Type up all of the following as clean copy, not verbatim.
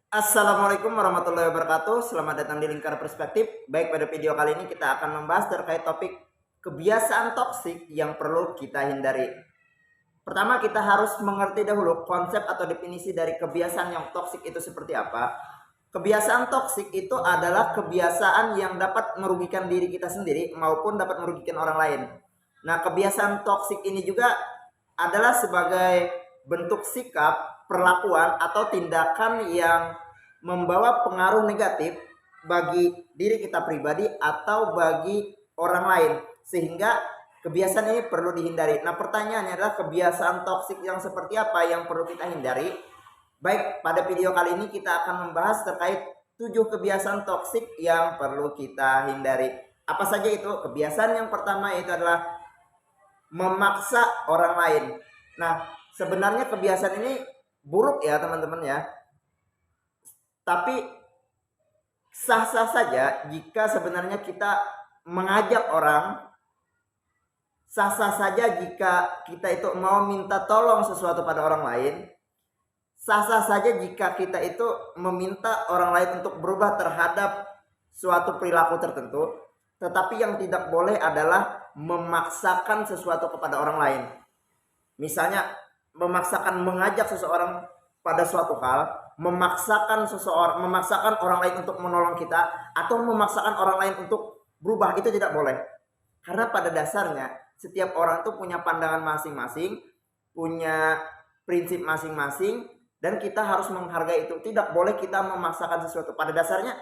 Assalamualaikum warahmatullahi wabarakatuh. Selamat datang di Lingkar Perspektif. Baik, pada video kali ini kita akan membahas terkait topik kebiasaan toksik yang perlu kita hindari. Pertama, kita harus mengerti dahulu konsep atau definisi dari kebiasaan yang toksik itu seperti apa. Kebiasaan toksik itu adalah kebiasaan yang dapat merugikan diri kita sendiri maupun dapat merugikan orang lain. Nah, kebiasaan toksik ini juga adalah sebagai bentuk sikap, perlakuan atau tindakan yang membawa pengaruh negatif bagi diri kita pribadi atau bagi orang lain, sehingga kebiasaan ini perlu dihindari. Nah, pertanyaannya adalah kebiasaan toksik yang seperti apa yang perlu kita hindari? Baik, pada video kali ini kita akan membahas terkait 7 kebiasaan toksik yang perlu kita hindari. Apa saja itu? Kebiasaan yang pertama yaitu adalah memaksa orang lain. Nah, sebenarnya kebiasaan ini buruk ya teman-teman ya. Tapi sah-sah saja jika sebenarnya kita mengajak orang, sah-sah saja jika kita itu mau minta tolong sesuatu pada orang lain, sah-sah saja jika kita itu meminta orang lain untuk berubah terhadap suatu perilaku tertentu. Tetapi yang tidak boleh adalah memaksakan sesuatu kepada orang lain. Misalnya memaksakan mengajak seseorang pada suatu hal, memaksakan orang lain untuk menolong kita, atau memaksakan orang lain untuk berubah, itu tidak boleh. Karena pada dasarnya setiap orang itu punya pandangan masing-masing, punya prinsip masing-masing, dan kita harus menghargai itu. Tidak boleh kita memaksakan sesuatu. Pada dasarnya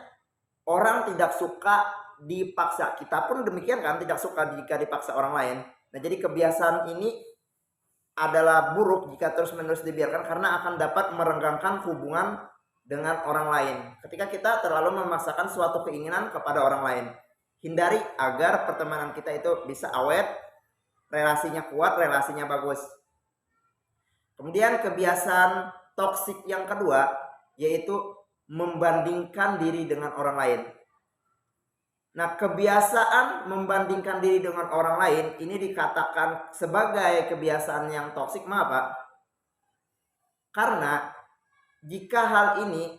orang tidak suka dipaksa. Kita pun demikian kan, tidak suka jika dipaksa orang lain. Nah, jadi kebiasaan ini adalah buruk jika terus-menerus dibiarkan karena akan dapat merenggangkan hubungan dengan orang lain. Ketika kita terlalu memaksakan suatu keinginan kepada orang lain, hindari agar pertemanan kita itu bisa awet, relasinya kuat, relasinya bagus. Kemudian kebiasaan toksik yang kedua yaitu membandingkan diri dengan orang lain. Nah, kebiasaan membandingkan diri dengan orang lain ini dikatakan sebagai kebiasaan yang toksik. Mengapa, Pak? Karena jika hal ini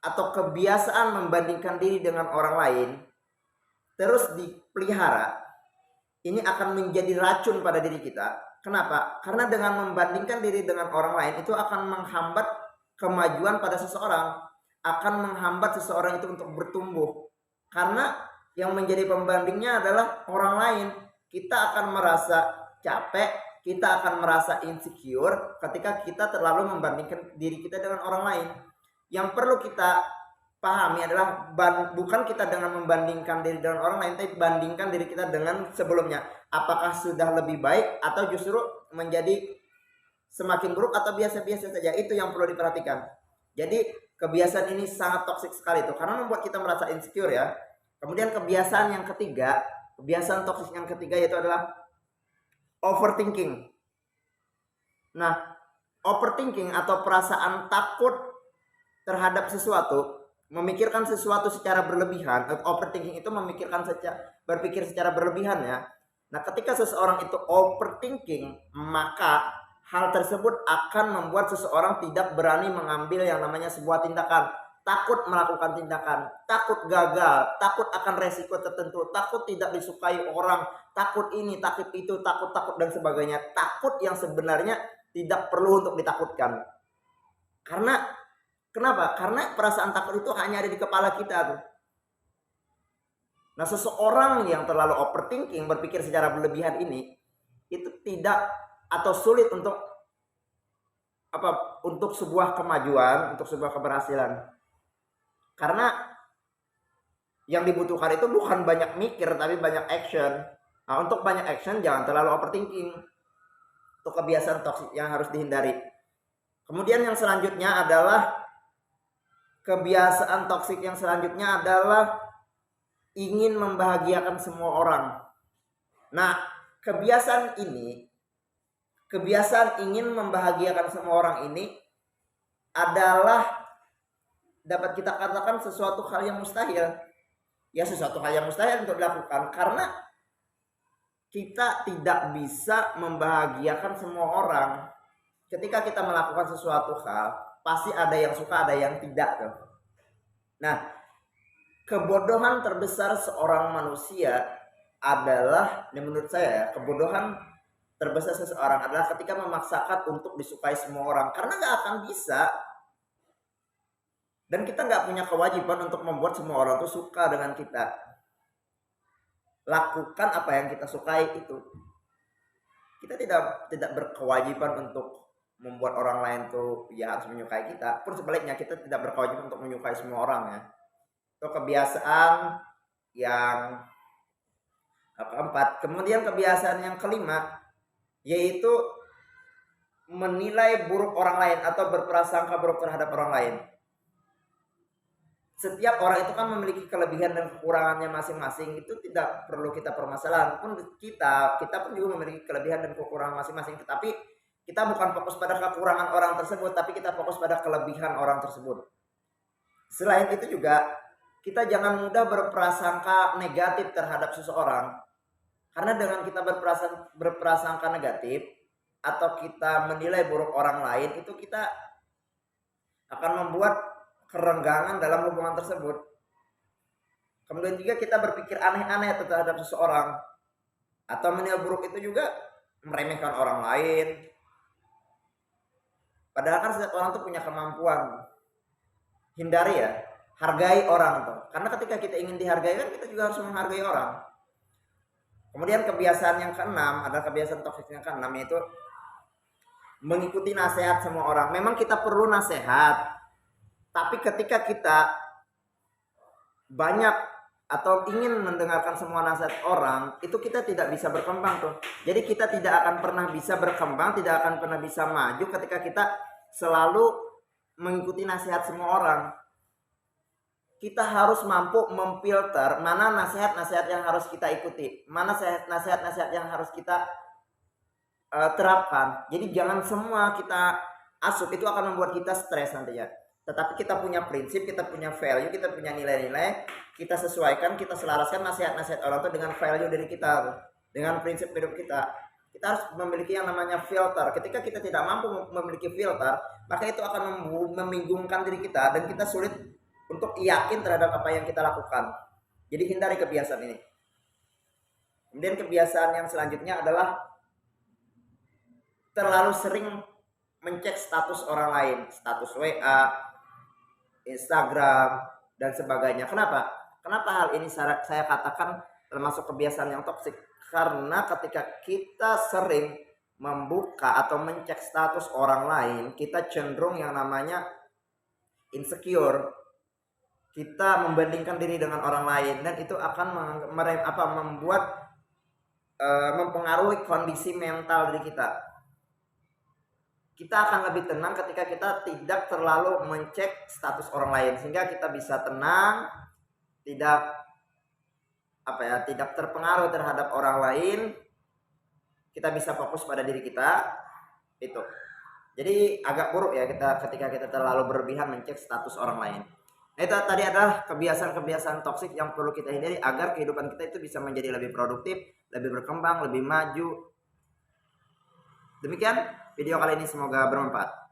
atau kebiasaan membandingkan diri dengan orang lain terus dipelihara, ini akan menjadi racun pada diri kita. Kenapa? Karena dengan membandingkan diri dengan orang lain itu akan menghambat kemajuan pada seseorang, akan menghambat seseorang itu untuk bertumbuh. Karena yang menjadi pembandingnya adalah orang lain. Kita akan merasa capek, kita akan merasa insecure ketika kita terlalu membandingkan diri kita dengan orang lain. Yang perlu kita pahami adalah bukan kita dengan membandingkan diri dengan orang lain, tapi bandingkan diri kita dengan sebelumnya. Apakah sudah lebih baik atau justru menjadi semakin buruk atau biasa-biasa saja. Itu yang perlu diperhatikan. Jadi kebiasaan ini sangat toksik sekali tuh, karena membuat kita merasa insecure ya. Kemudian kebiasaan yang ketiga, kebiasaan toksik yang ketiga yaitu adalah overthinking. Nah, overthinking atau perasaan takut terhadap sesuatu, memikirkan sesuatu secara berlebihan. Overthinking itu berpikir secara berlebihan ya. Nah, ketika seseorang itu overthinking, maka hal tersebut akan membuat seseorang tidak berani mengambil yang namanya sebuah tindakan. Takut melakukan tindakan, takut gagal, takut akan resiko tertentu, takut tidak disukai orang, takut ini, takut itu, takut dan sebagainya. Takut yang sebenarnya tidak perlu untuk ditakutkan. Karena kenapa? Karena perasaan takut itu hanya ada di kepala kita tuh. Nah, seseorang yang terlalu overthinking, berpikir secara berlebihan ini, itu tidak atau sulit untuk untuk sebuah kemajuan, untuk sebuah keberhasilan. Karena yang dibutuhkan itu bukan banyak mikir, tapi banyak action. Nah, untuk banyak action jangan terlalu overthinking. Itu kebiasaan toksik yang harus dihindari. Kemudian yang selanjutnya adalah kebiasaan toksik yang selanjutnya adalah ingin membahagiakan semua orang. Nah, kebiasaan ingin membahagiakan semua orang ini adalah dapat kita katakan sesuatu hal yang mustahil. Ya, sesuatu hal yang mustahil untuk dilakukan karena kita tidak bisa membahagiakan semua orang. Ketika kita melakukan sesuatu hal, pasti ada yang suka, ada yang tidak tuh. Nah, kebodohan terbesar seorang manusia adalah, ini menurut saya ya, kebodohan terbesar seseorang adalah ketika memaksakan untuk disukai semua orang, karena nggak akan bisa. Dan kita nggak punya kewajiban untuk membuat semua orang tuh suka dengan kita. Lakukan apa yang kita sukai itu. Kita tidak berkewajiban untuk membuat orang lain tuh ya harus menyukai kita. Pun sebaliknya kita tidak berkewajiban untuk menyukai semua orang ya. Itu kebiasaan yang keempat. Kemudian kebiasaan yang kelima yaitu menilai buruk orang lain atau berprasangka buruk terhadap orang lain. Setiap orang itu kan memiliki kelebihan dan kekurangannya masing-masing, itu tidak perlu kita permasalahan. Pun kita pun juga memiliki kelebihan dan kekurangan masing-masing, tetapi kita bukan fokus pada kekurangan orang tersebut, tapi kita fokus pada kelebihan orang tersebut. Selain itu juga kita jangan mudah berprasangka negatif terhadap seseorang, karena dengan kita berprasangka negatif atau kita menilai buruk orang lain, itu kita akan membuat kerenggangan dalam hubungan tersebut. Kemudian juga kita berpikir aneh-aneh terhadap seseorang, atau menilai buruk itu juga meremehkan orang lain. Padahal kan setiap orang tuh punya kemampuan. Hindari ya, hargai orang tuh. Karena ketika kita ingin dihargai kan kita juga harus menghargai orang. Kemudian kebiasaan yang keenam, ada kebiasaan toksik yang keenam, yaitu mengikuti nasihat semua orang. Memang kita perlu nasihat, tapi ketika kita banyak atau ingin mendengarkan semua nasihat orang, itu kita tidak bisa berkembang tuh. Jadi kita tidak akan pernah bisa berkembang, tidak akan pernah bisa maju ketika kita selalu mengikuti nasihat semua orang. Kita harus mampu memfilter mana nasihat-nasihat yang harus kita ikuti, mana nasihat-nasihat yang harus kita terapkan. Jadi jangan semua kita asup, itu akan membuat kita stres nantinya. Tetapi kita punya prinsip, kita punya value, kita punya nilai-nilai, kita sesuaikan, kita selaraskan nasihat-nasihat orang itu dengan value dari kita, dengan prinsip hidup kita. Kita harus memiliki yang namanya filter. Ketika kita tidak mampu memiliki filter, maka itu akan membingungkan diri kita dan kita sulit untuk yakin terhadap apa yang kita lakukan. Jadi hindari kebiasaan ini. Kemudian kebiasaan yang selanjutnya adalah terlalu sering mencek status orang lain, status WA, Instagram, dan sebagainya. Kenapa hal ini saya katakan termasuk kebiasaan yang toksik? Karena ketika kita sering membuka atau mencek status orang lain, kita cenderung yang namanya insecure. Kita membandingkan diri dengan orang lain, dan itu akan membuat mempengaruhi kondisi mental diri kita. Kita akan lebih tenang ketika kita tidak terlalu mencek status orang lain, sehingga kita bisa tenang, tidak terpengaruh terhadap orang lain. Kita bisa fokus pada diri kita. Itu. Jadi agak buruk ya ketika kita terlalu berlebihan mencek status orang lain. Nah, itu tadi adalah kebiasaan-kebiasaan toksik yang perlu kita hindari agar kehidupan kita itu bisa menjadi lebih produktif, lebih berkembang, lebih maju. Demikian video kali ini, semoga bermanfaat.